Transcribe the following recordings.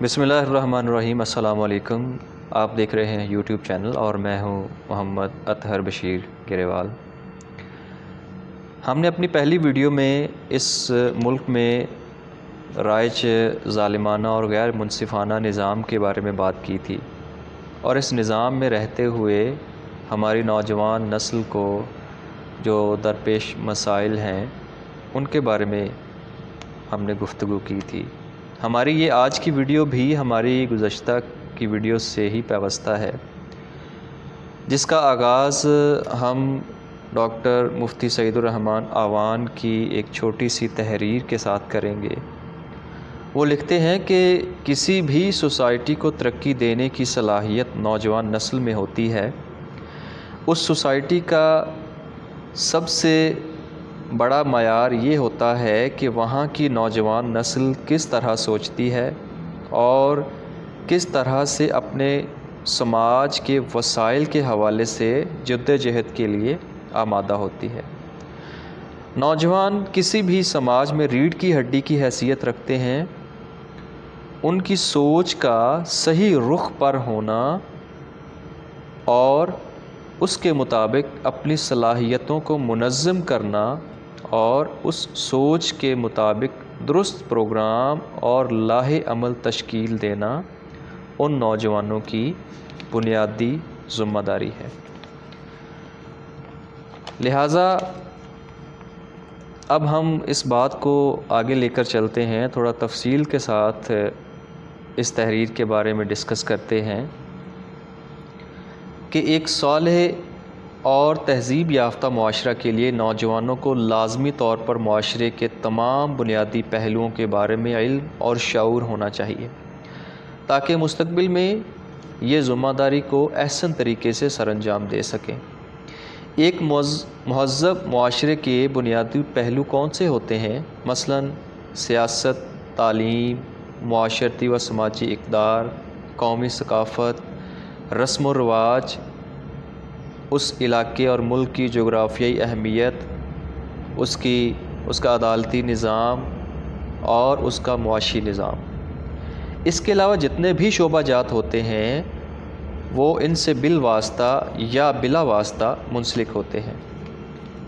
بسم اللہ الرحمن الرحیم۔ السلام علیکم۔ آپ دیکھ رہے ہیں یوٹیوب چینل اور میں ہوں محمد اطہر بشیر گریوال۔ ہم نے اپنی پہلی ویڈیو میں اس ملک میں رائج ظالمانہ اور غیر منصفانہ نظام کے بارے میں بات کی تھی، اور اس نظام میں رہتے ہوئے ہماری نوجوان نسل کو جو درپیش مسائل ہیں ان کے بارے میں ہم نے گفتگو کی تھی۔ ہماری یہ آج کی ویڈیو بھی ہماری گزشتہ کی ویڈیو سے ہی پیوستہ ہے، جس کا آغاز ہم ڈاکٹر مفتی سعید الرحمان آوان کی ایک چھوٹی سی تحریر کے ساتھ کریں گے۔ وہ لکھتے ہیں کہ کسی بھی سوسائٹی کو ترقی دینے کی صلاحیت نوجوان نسل میں ہوتی ہے۔ اس سوسائٹی کا سب سے بڑا معیار یہ ہوتا ہے کہ وہاں کی نوجوان نسل کس طرح سوچتی ہے اور کس طرح سے اپنے سماج کے وسائل کے حوالے سے جدوجہد کے لیے آمادہ ہوتی ہے۔ نوجوان کسی بھی سماج میں ریڑھ کی ہڈی کی حیثیت رکھتے ہیں۔ ان کی سوچ کا صحیح رخ پر ہونا اور اس کے مطابق اپنی صلاحیتوں کو منظم کرنا اور اس سوچ کے مطابق درست پروگرام اور لاہ عمل تشکیل دینا ان نوجوانوں کی بنیادی ذمہ داری ہے۔ لہٰذا اب ہم اس بات کو آگے لے کر چلتے ہیں، تھوڑا تفصیل کے ساتھ اس تحریر کے بارے میں ڈسکس کرتے ہیں کہ ایک صالح اور تہذیب یافتہ معاشرہ کے لیے نوجوانوں کو لازمی طور پر معاشرے کے تمام بنیادی پہلوؤں کے بارے میں علم اور شعور ہونا چاہیے، تاکہ مستقبل میں یہ ذمہ داری کو احسن طریقے سے سر انجام دے سکیں۔ ایک مہذب معاشرے کے بنیادی پہلو کون سے ہوتے ہیں؟ مثلاً سیاست، تعلیم، معاشرتی و سماجی اقدار، قومی ثقافت، رسم و رواج، اس علاقے اور ملک کی جغرافیائی اہمیت، اس کا عدالتی نظام اور اس کا معاشی نظام۔ اس کے علاوہ جتنے بھی شعبہ جات ہوتے ہیں وہ ان سے بالواسطہ یا بلا واسطہ منسلک ہوتے ہیں۔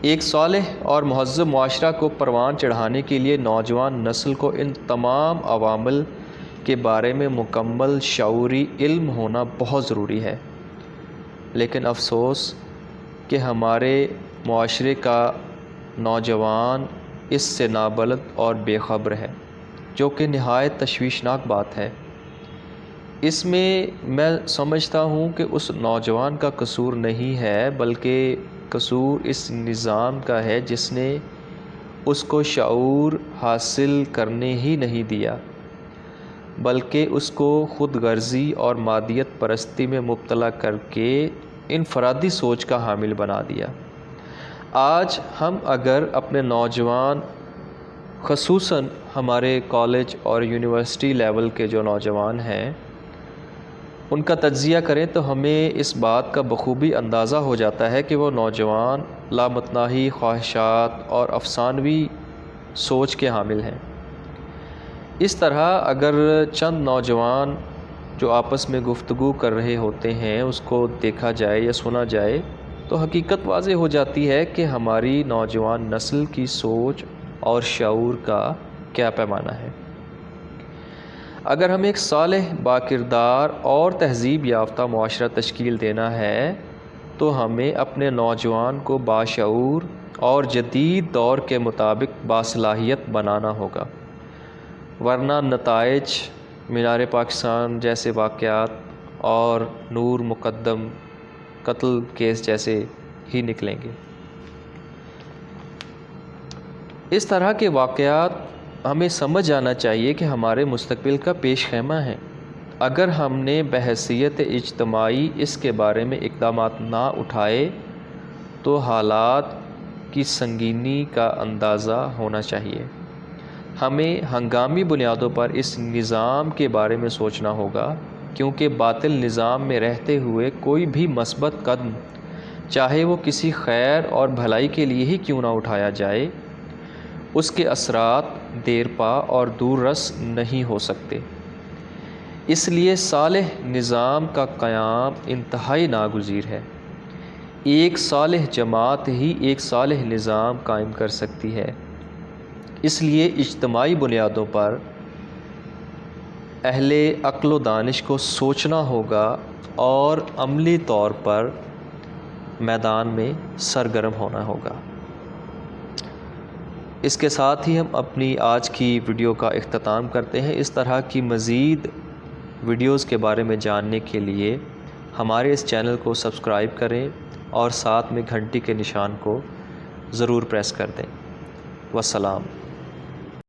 ایک صالح اور مہذب معاشرہ کو پروان چڑھانے کے لیے نوجوان نسل کو ان تمام عوامل کے بارے میں مکمل شعوری علم ہونا بہت ضروری ہے، لیکن افسوس کہ ہمارے معاشرے کا نوجوان اس سے نابلد اور بے خبر ہے، جو کہ نہایت تشویشناک بات ہے۔ اس میں میں سمجھتا ہوں کہ اس نوجوان کا قصور نہیں ہے، بلکہ قصور اس نظام کا ہے جس نے اس کو شعور حاصل کرنے ہی نہیں دیا، بلکہ اس کو خود غرضی اور مادیت پرستی میں مبتلا کر کے انفرادی سوچ کا حامل بنا دیا۔ آج ہم اگر اپنے نوجوان، خصوصاً ہمارے کالج اور یونیورسٹی لیول کے جو نوجوان ہیں، ان کا تجزیہ کریں تو ہمیں اس بات کا بخوبی اندازہ ہو جاتا ہے کہ وہ نوجوان لامتناہی خواہشات اور افسانوی سوچ کے حامل ہیں۔ اس طرح اگر چند نوجوان جو آپس میں گفتگو کر رہے ہوتے ہیں اس کو دیکھا جائے یا سنا جائے تو حقیقت واضح ہو جاتی ہے کہ ہماری نوجوان نسل کی سوچ اور شعور کا کیا پیمانہ ہے۔ اگر ہمیں ایک صالح، باکردار اور تہذیب یافتہ معاشرہ تشکیل دینا ہے تو ہمیں اپنے نوجوان کو باشعور اور جدید دور کے مطابق باصلاحیت بنانا ہوگا، ورنہ نتائج مینار پاکستان جیسے واقعات اور نور مقدم قتل کیس جیسے ہی نکلیں گے۔ اس طرح کے واقعات ہمیں سمجھ جانا چاہیے کہ ہمارے مستقبل کا پیش خیمہ ہیں۔ اگر ہم نے بحیثیت اجتماعی اس کے بارے میں اقدامات نہ اٹھائے تو حالات کی سنگینی کا اندازہ ہونا چاہیے۔ ہمیں ہنگامی بنیادوں پر اس نظام کے بارے میں سوچنا ہوگا، کیونکہ باطل نظام میں رہتے ہوئے کوئی بھی مثبت قدم، چاہے وہ کسی خیر اور بھلائی کے لیے ہی کیوں نہ اٹھایا جائے، اس کے اثرات دیرپا اور دور رس نہیں ہو سکتے۔ اس لیے صالح نظام کا قیام انتہائی ناگزیر ہے۔ ایک صالح جماعت ہی ایک صالح نظام قائم کر سکتی ہے۔ اس لیے اجتماعی بنیادوں پر اہل عقل و دانش کو سوچنا ہوگا اور عملی طور پر میدان میں سرگرم ہونا ہوگا۔ اس کے ساتھ ہی ہم اپنی آج کی ویڈیو کا اختتام کرتے ہیں۔ اس طرح کی مزید ویڈیوز کے بارے میں جاننے کے لیے ہمارے اس چینل کو سبسکرائب کریں اور ساتھ میں گھنٹی کے نشان کو ضرور پریس کر دیں۔ والسلام۔